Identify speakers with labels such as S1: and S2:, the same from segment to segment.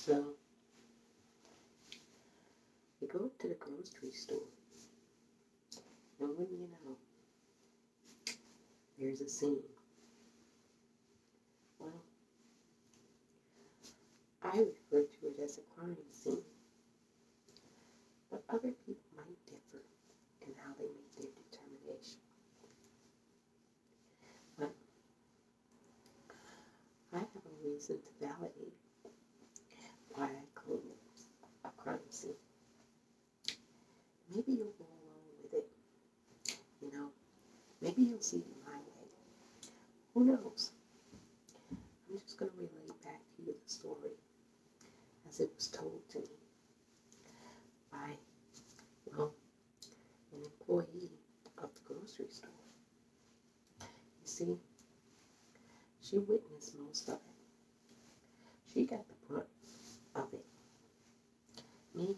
S1: So we go to the grocery store, and when you know, there's a scene. Well, I refer to it as a crime scene, but other people might differ in how they make their determination. But I have a reason to validate why I claim it's a crime scene. Maybe you'll go along with it. You know, maybe you'll see it my way. Who knows? I'm just going to relay back to you the story as it was told to me by, well, an employee of the grocery store. You see, she witnessed most of it. She got the brunt of it. Me,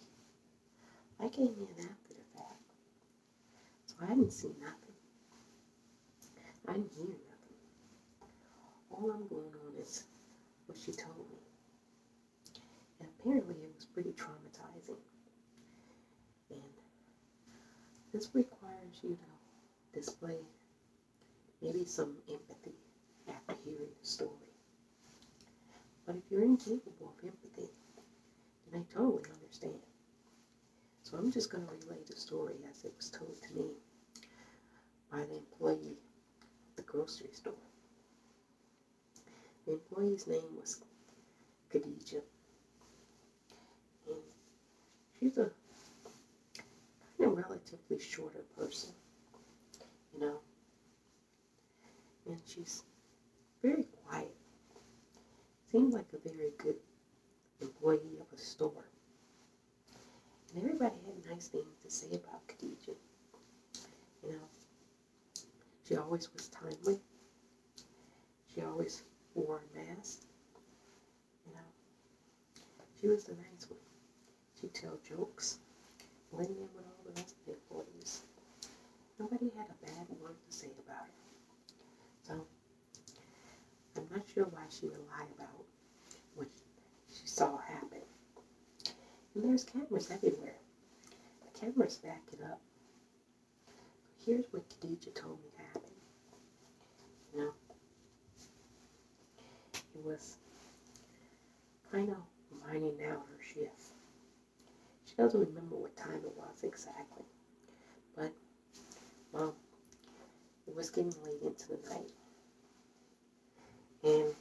S1: I came in after the fact, so I didn't see nothing. I didn't hear nothing. All I'm going on is what she told me. And apparently it was pretty traumatizing. And this requires you to display maybe some empathy after hearing the story. But if you're incapable of empathy, then I totally understand. So I'm just going to relay the story as it was told to me by the employee of the grocery store. The employee's name was Khadija. And she's a kind of relatively shorter person, you know. And she's very quiet. Seemed like a very good employee of a store. And everybody had nice things to say about Khadija. You know, she always was timely. She always wore a mask. You know, she was the nice one. She'd tell jokes, blend in with all the rest of the employees. Nobody had a bad word to say about her. So, I'm not sure why she would lie about what she saw happen. And there's cameras everywhere. The cameras back it up. Here's what Khadija told me happened. You know, it was kind of winding down her shift. She doesn't remember what time it was exactly. But, well, it was getting late into the night. And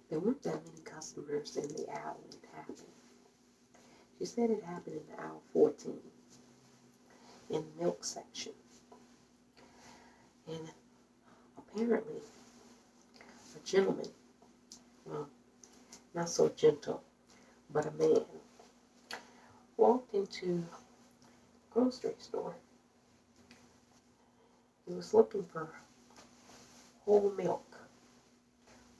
S1: there weren't that many customers in the aisle when it happened. She said it happened in aisle 14, in the milk section. And apparently, a gentleman, well, not so gentle, but a man, walked into the grocery store. He was looking for whole milk.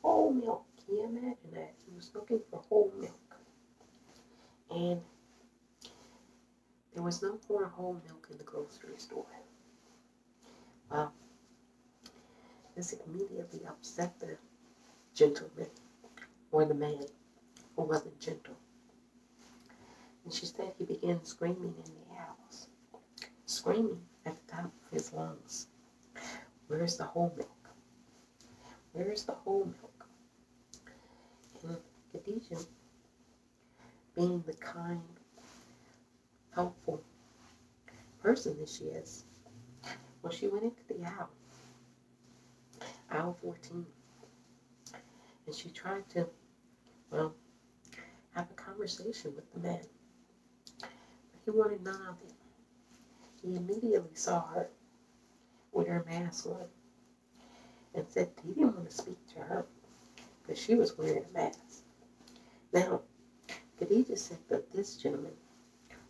S1: Whole milk. Can you imagine that? He was looking for whole milk. And there was no more whole milk in the grocery store. Well, this immediately upset the gentleman, or the man, who wasn't gentle. And she said he began screaming in the house, screaming at the top of his lungs, "Where's the whole milk? Where's the whole milk?" And Khadija, being the kind, helpful person that she is, well, she went into the aisle 14, and she tried to, well, have a conversation with the man. But he wanted none of it. He immediately saw her with her mask on and said he didn't want to speak to her because she was wearing a mask. Now, Khadija said that this gentleman,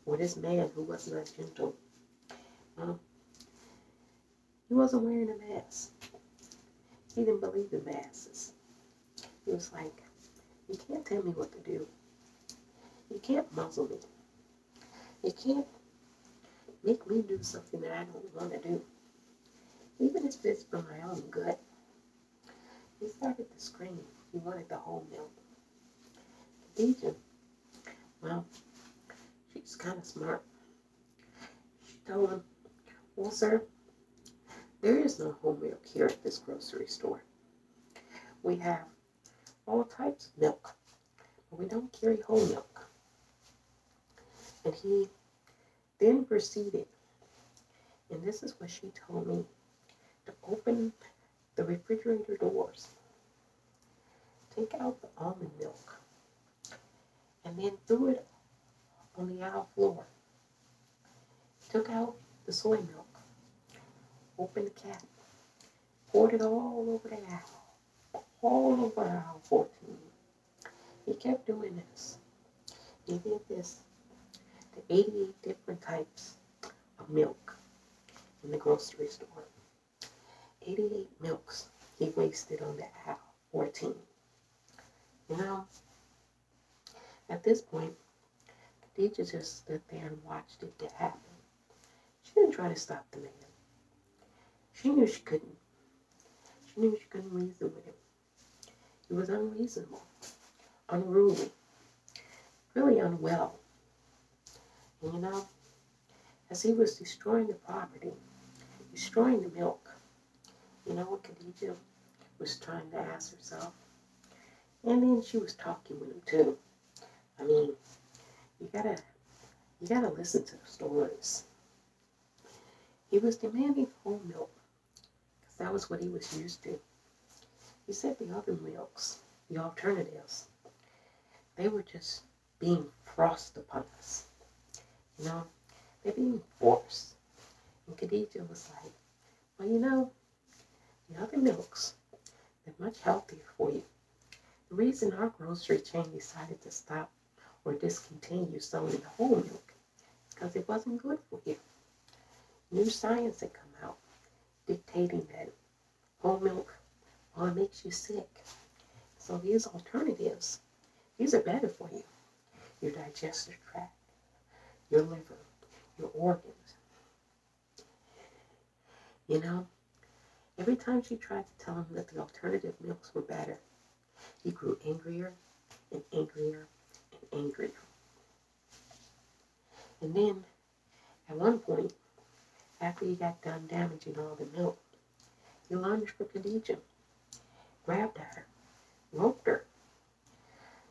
S1: or this man who was not gentle, he wasn't wearing a mask. He didn't believe in masks. He was like, "You can't tell me what to do. You can't muzzle me. You can't make me do something that I don't want to do, even if it's for my own good." He started to scream. He wanted the whole milk. Khadijah, well, she's kind of smart. She told him, well, sir, there is no whole milk here at this grocery store. We have all types of milk, but we don't carry whole milk. And he then proceeded, and this is what she told me, to open the refrigerator doors, take out the almond milk, and then threw it on the aisle floor. Took out the soy milk, opened the cap, poured it all over the aisle, all over aisle 14. He kept doing this. He did this to 88 different types of milk in the grocery store. 88 milks he wasted on the aisle 14. You know, at this point, Khadijah just stood there and watched it happen. She didn't try to stop the man. She knew she couldn't. She knew she couldn't reason with him. He was unreasonable, unruly, really unwell. And you know, as he was destroying the property, destroying the milk, you know what Khadijah was trying to ask herself? And then she was talking with him too. I mean, you gotta listen to the stories. He was demanding whole milk, because that was what he was used to. He said the other milks, the alternatives, they were just being forced upon us. You know, they're being forced. And Khadijah was like, well, you know, the other milks, they're much healthier for you. The reason our grocery chain decided to stop or discontinue selling the whole milk is because it wasn't good for you. New science had come out dictating that whole milk, well, it makes you sick. So these alternatives, these are better for you. Your digestive tract, your liver, your organs. You know, every time she tried to tell him that the alternative milks were better, he grew angrier and angrier and angrier. And then, at one point, after he got done damaging all the milk, he lunged for Khadijah, grabbed her, roped her.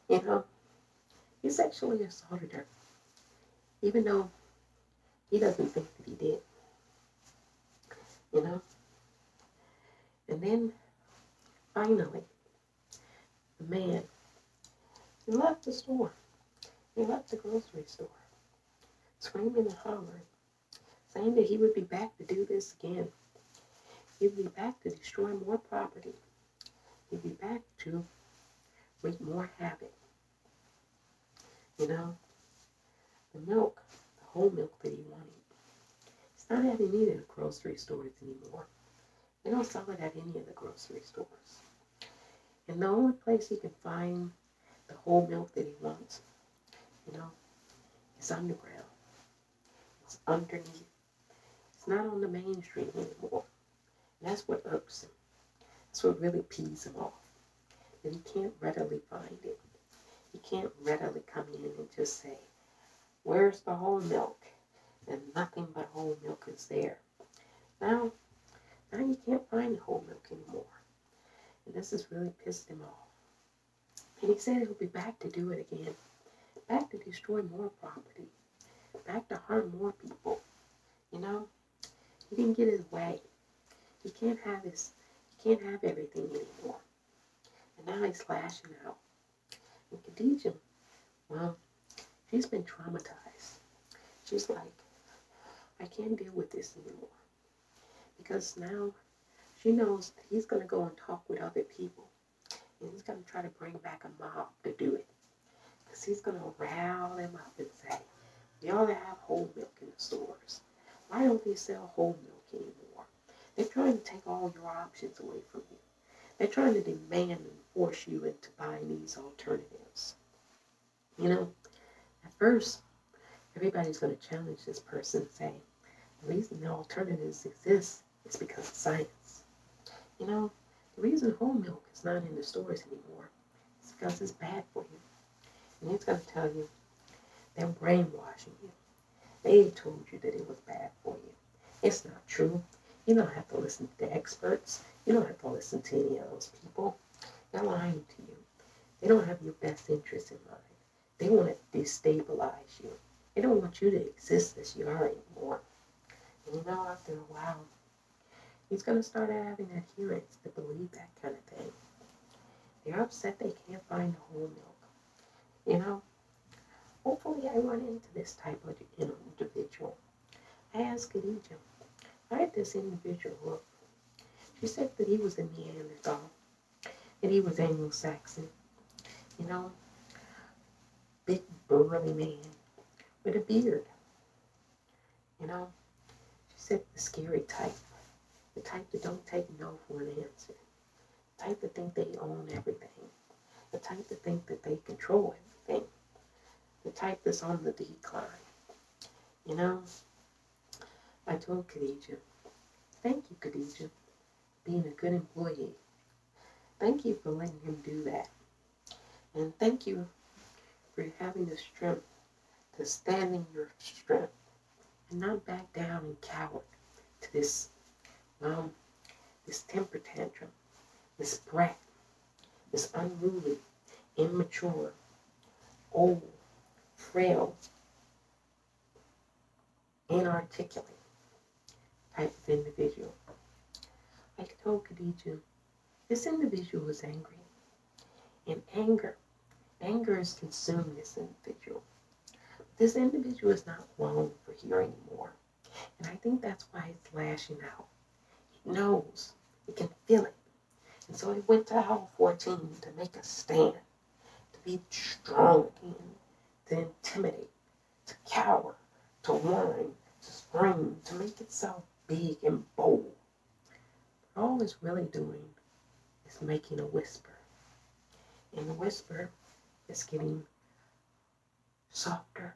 S1: You know, he sexually assaulted her, even though he doesn't think that he did. You know? And then, finally, the man, he left the store. He left the grocery store, screaming and hollering, saying that he would be back to do this again. He'd be back to destroy more property. He'd be back to wreak more havoc. You know, the milk, the whole milk that he wanted, it's not at any of the grocery stores anymore. They don't sell it at any of the grocery stores. And the only place he can find the whole milk that he wants, you know, is underground. It's underneath. It's not on the mainstream anymore. And that's what irks him. That's what really pees him off. That he can't readily find it. He can't readily come in and just say, where's the whole milk? And nothing but whole milk is there. Now you can't find the whole milk anymore. And this has really pissed him off. And he said he'll be back to do it again. Back to destroy more property. Back to harm more people. You know? He didn't get his way. He can't have everything anymore. And now he's lashing out. And Khadijah, well, she's been traumatized. She's like, I can't deal with this anymore. Because now she knows that he's going to go and talk with other people. And he's going to try to bring back a mob to do it. Because he's going to rile them up and say, you ought to have whole milk in the stores. Why don't they sell whole milk anymore? They're trying to take all your options away from you. They're trying to demand and force you into buying these alternatives. You know, at first, everybody's going to challenge this person and say, the reason the alternatives exist is because of science. You know, the reason whole milk is not in the stores anymore is because it's bad for you. And he's going to tell you they're brainwashing you. They told you that it was bad for you. It's not true. You don't have to listen to the experts. You don't have to listen to any of those people. They're lying to you. They don't have your best interest in mind. They want to destabilize you. They don't want you to exist as you are anymore. And you know, after a while, he's going to start having adherents to believe that kind of thing. They're upset they can't find the whole milk. You know, hopefully I run into this type of individual. I asked Khadija, how did this individual look? She said that he was a Neanderthal, that he was Anglo-Saxon, you know, big burly man with a beard, you know. She said the scary type, the type that don't take no for an answer, the type that think they own everything, the type that think that they control everything, the type that's on the decline, you know. I told Khadija, thank you, Khadija, being a good employee. Thank you for letting him do that. And thank you for having the strength to stand in your strength and not back down and cower to this temper tantrum, this brat, this unruly, immature, old, frail, inarticulate type of individual. I told Khadija, this individual was angry. And anger has consumed this individual. This individual is not grown for here anymore. And I think that's why it's lashing out. It knows. It can feel it. And so it went to aisle 14 to make a stand, to be strong again, to intimidate, to cower, to whine, to scream, to make itself big and bold. But all it's really doing is making a whisper. And the whisper is getting softer